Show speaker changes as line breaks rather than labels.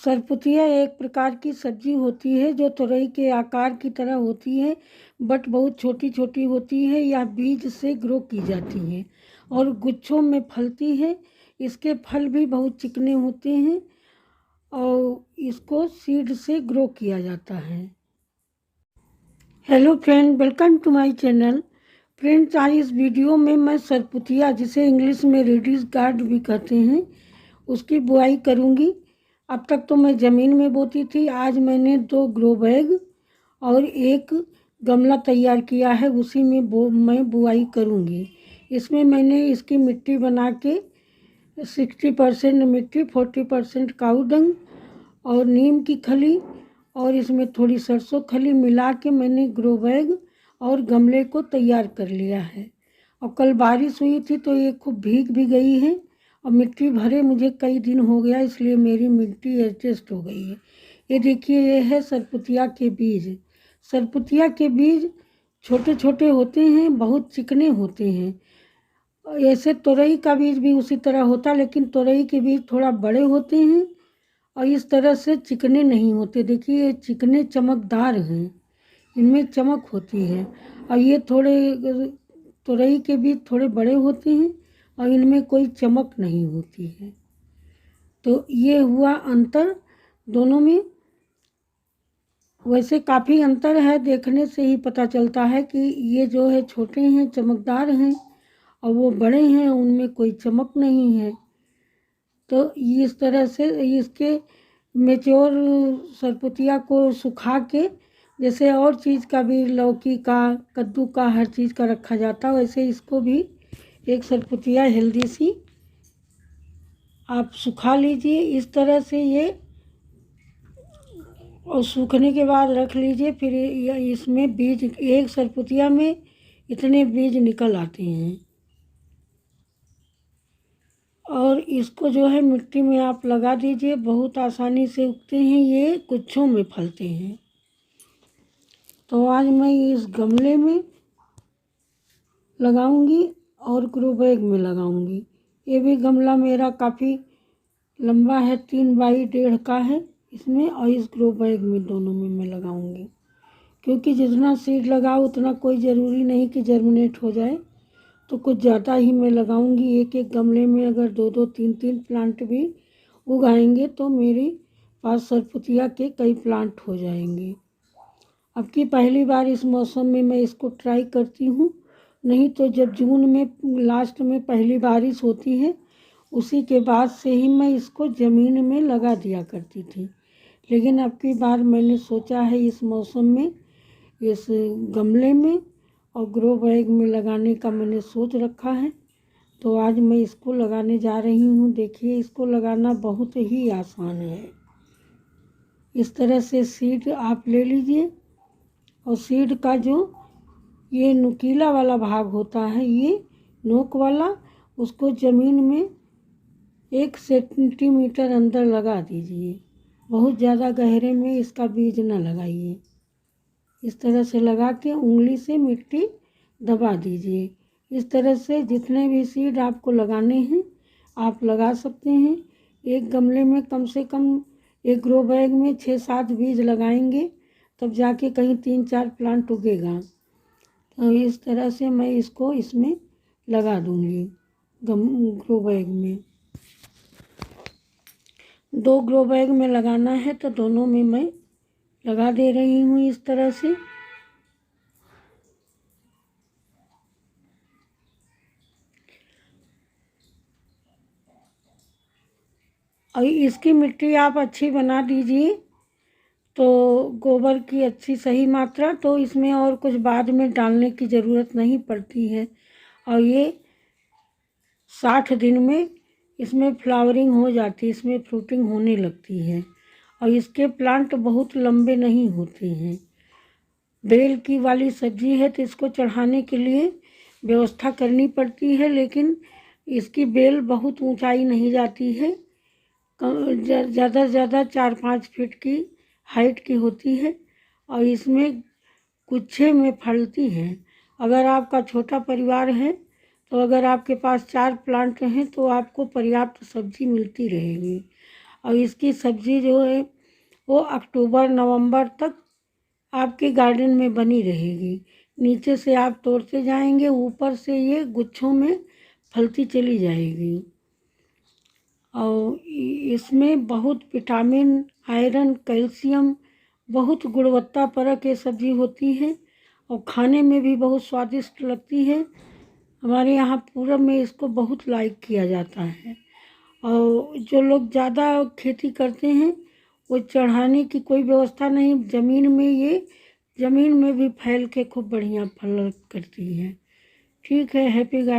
सरपुतिया एक प्रकार की सब्जी होती है जो तुरई के आकार की तरह होती है, बट बहुत छोटी छोटी होती है। यह बीज से ग्रो की जाती है और गुच्छों में फलती है। इसके फल भी बहुत चिकने होते हैं और इसको सीड से ग्रो किया जाता है। Hello friend, welcome to my channel. Friends, आज इस वीडियो में मैं सरपुतिया, जिसे इंग्लिश में रेडिश गार्ड भी कहते हैं, उसकी बुआई करूंगी। अब तक तो मैं ज़मीन में बोती थी। आज मैंने 2 ग्रो बैग और एक गमला तैयार किया है, उसी में मैं बुआई करूंगी। इसमें मैंने इसकी मिट्टी बना के 60% मिट्टी, 40% काऊ डंग और नीम की खली और इसमें थोड़ी सरसों खली मिला के मैंने ग्रो बैग और गमले को तैयार कर लिया है। और कल बारिश हुई थी तो ये खूब भीग भी गई है और मिट्टी भरे मुझे कई दिन हो गया, इसलिए मेरी मिट्टी एडजस्ट हो गई है। ये देखिए, ये है सरपुतिया के बीज। सरपुतिया के बीज छोटे छोटे होते हैं, बहुत चिकने होते हैं। ऐसे तुरई का बीज भी उसी तरह होता, लेकिन तुरई के बीज थोड़ा बड़े होते हैं और इस तरह से चिकने नहीं होते। देखिए, ये चिकने चमकदार हैं, इनमें चमक होती है। और ये थोड़े तुरई के बीज थोड़े बड़े होते हैं और इनमें कोई चमक नहीं होती है। तो ये हुआ अंतर दोनों में। वैसे काफ़ी अंतर है, देखने से ही पता चलता है कि ये जो है छोटे हैं, चमकदार हैं, और वो बड़े हैं, उनमें कोई चमक नहीं है। तो इस तरह से इसके मेच्योर सरपुतिया को सुखा के, जैसे और चीज़ का भी, लौकी का, कद्दू का, हर चीज़ का रखा जाता, वैसे इसको भी एक सरपुतिया हेल्दी सी आप सुखा लीजिए इस तरह से ये, और सूखने के बाद रख लीजिए। फिर इसमें बीज, एक सरपुतिया में इतने बीज निकल आते हैं। और इसको जो है मिट्टी में आप लगा दीजिए, बहुत आसानी से उगते हैं, ये गुच्छों में फलते हैं। तो आज मैं इस गमले में लगाऊंगी और ग्रो बैग में लगाऊंगी। ये भी गमला मेरा काफ़ी लंबा है, 3 बाई 1.5 का है इसमें, और इस ग्रो बैग में दोनों में मैं लगाऊंगी। क्योंकि जितना सीड लगाओ उतना कोई ज़रूरी नहीं कि जर्मिनेट हो जाए, तो कुछ ज़्यादा ही मैं लगाऊंगी। एक एक गमले में अगर 2-2, 3-3 प्लांट भी उगाएंगे तो मेरे पास सरपुतिया के कई प्लांट हो जाएंगे। अब की पहली बार इस मौसम में मैं इसको ट्राई करती हूँ, नहीं तो जब जून में लास्ट में पहली बारिश होती है उसी के बाद से ही मैं इसको ज़मीन में लगा दिया करती थी। लेकिन अब की बार मैंने सोचा है इस मौसम में इस गमले में और ग्रो बैग में लगाने का मैंने सोच रखा है। तो आज मैं इसको लगाने जा रही हूँ। देखिए, इसको लगाना बहुत ही आसान है। इस तरह से सीड आप ले लीजिए और सीड का जो ये नुकीला वाला भाग होता है, ये नोक वाला, उसको ज़मीन में 1 सेंटीमीटर अंदर लगा दीजिए। बहुत ज़्यादा गहरे में इसका बीज न लगाइए। इस तरह से लगा के उंगली से मिट्टी दबा दीजिए। इस तरह से जितने भी सीड आपको लगाने हैं आप लगा सकते हैं। एक गमले में कम से कम, एक ग्रो बैग में 6-7 बीज लगाएंगे तब जाके कहीं 3-4 प्लांट उगेगा। तो इस तरह से मैं इसको इसमें लगा दूँगी ग्रो बैग में। 2 ग्रो बैग में लगाना है तो दोनों में मैं लगा दे रही हूँ इस तरह से। और इसकी मिट्टी आप अच्छी बना दीजिए, तो गोबर की अच्छी सही मात्रा, तो इसमें और कुछ बाद में डालने की ज़रूरत नहीं पड़ती है। और ये 60 दिन में इसमें फ्लावरिंग हो जाती है, इसमें फ्रूटिंग होने लगती है। और इसके प्लांट बहुत लंबे नहीं होते हैं। बेल की वाली सब्जी है तो इसको चढ़ाने के लिए व्यवस्था करनी पड़ती है, लेकिन इसकी बेल बहुत ऊंचाई नहीं जाती है, ज़्यादा से ज़्यादा 4-5 फीट की हाइट की होती है और इसमें गुच्छे में फलती है। अगर आपका छोटा परिवार है तो अगर आपके पास 4 प्लांट हैं तो आपको पर्याप्त सब्जी मिलती रहेगी। और इसकी सब्जी जो है वो अक्टूबर नवंबर तक आपके गार्डन में बनी रहेगी। नीचे से आप तोड़ते जाएंगे, ऊपर से ये गुच्छों में फलती चली जाएगी। और इसमें बहुत विटामिन, आयरन, कैल्शियम, बहुत गुणवत्तापरक ये सब्जी होती है और खाने में भी बहुत स्वादिष्ट लगती है। हमारे यहाँ पूरब में इसको बहुत लाइक किया जाता है। और जो लोग ज़्यादा खेती करते हैं वो चढ़ाने की कोई व्यवस्था नहीं, ज़मीन में ये ज़मीन में भी फैल के खूब बढ़िया फल करती है। ठीक है, हैप्पी गार्डन।